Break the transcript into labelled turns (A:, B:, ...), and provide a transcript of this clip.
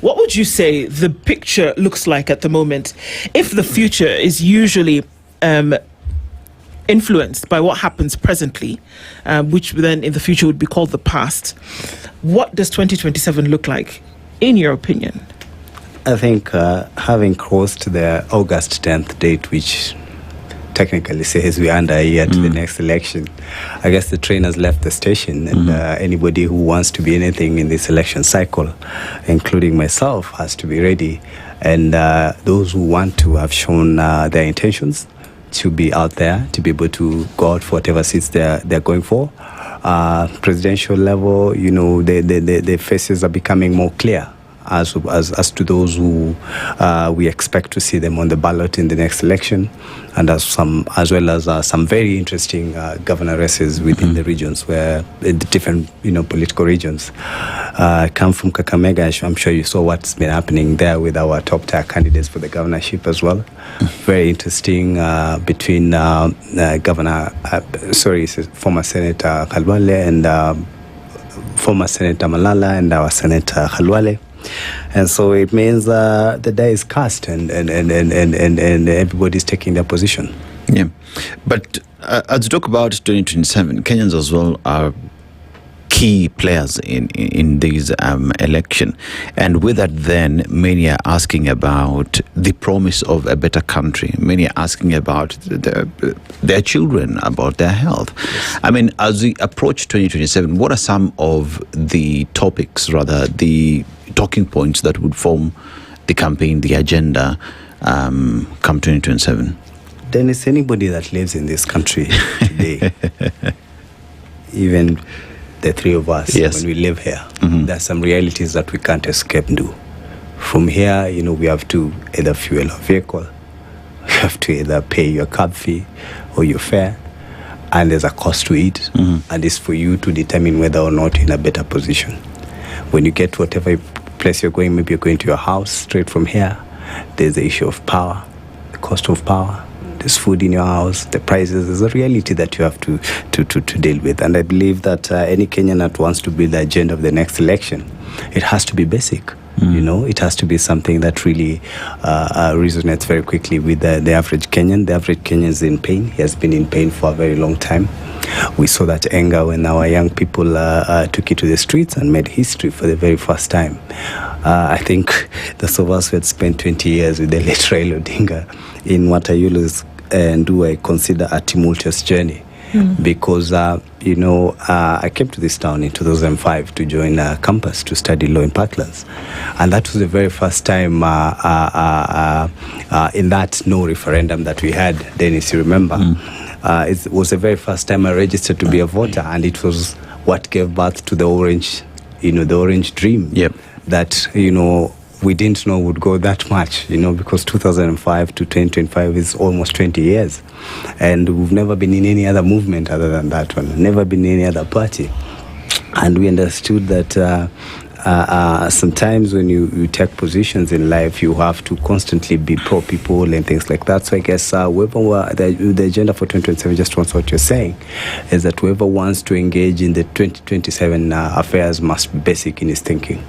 A: what would you say the picture looks like at the moment? If the future is usually influenced by what happens presently, which then in the future would be called the past, what does 2027 look like, in your opinion?
B: I think having crossed the August 10th date, which technically says we're under a year to the next election, I guess the train has left the station, and anybody who wants to be anything in this election cycle, including myself, has to be ready. And those who want to have shown their intentions to be out there, to be able to go out for whatever seats they're going for. Presidential level, the faces are becoming more clear as to those who we expect to see them on the ballot in the next election, and as well as some very interesting governor races within the regions, where the different political regions. I come from Kakamega. I'm sure you saw what's been happening there with our top tier candidates for the governorship as well. Very interesting between former Senator Khalwale and former Senator Malala and our Senator Khalwale. And so it means the die is cast, and everybody's taking their position.
C: Yeah, but as you talk about 2027, Kenyans as well are key players in this election, and with that, then many are asking about the promise of a better country. Many are asking about their children, about their health. Yes. I mean, as we approach 2027, what are some of the topics, rather the talking points that would form the campaign, the agenda, come 2027?
B: Dennis, anybody that lives in this country today, even the three of us,
C: yes,
B: when we live here, there are some realities that we can't escape do. From here, we have to either fuel our vehicle, you have to either pay your cab fee or your fare, and there's a cost to it, and it's for you to determine whether or not you're in a better position. When you get to whatever place you're going, maybe you're going to your house straight from here, there's the issue of power, the cost of power. There's food in your house, the prices. There's a reality that you have to deal with. And I believe that any Kenyan that wants to build the agenda of the next election, it has to be basic. It has to be something that really resonates very quickly with the average Kenyan. The average Kenyan is in pain. He has been in pain for a very long time. We saw that anger when our young people took it to the streets and made history for the very first time. I think those of us who had spent 20 years with the late Raila Odinga in what I always I consider a tumultuous journey. Because, I came to this town in 2005 to join a campus to study law in Parklands. And that was the very first time in that no referendum that we had, Dennis, you remember? It was the very first time I registered to be a voter, and it was what gave birth to the orange, the orange dream.
C: Yep.
B: That, we didn't know would go that much, because 2005 to 2025 is almost 20 years. And we've never been in any other movement other than that one, never been in any other party. And we understood that sometimes when you take positions in life, you have to constantly be pro people and things like that. So I guess whoever the agenda for 2027, just wants what you're saying, is that whoever wants to engage in the 2027 affairs must be basic in his thinking.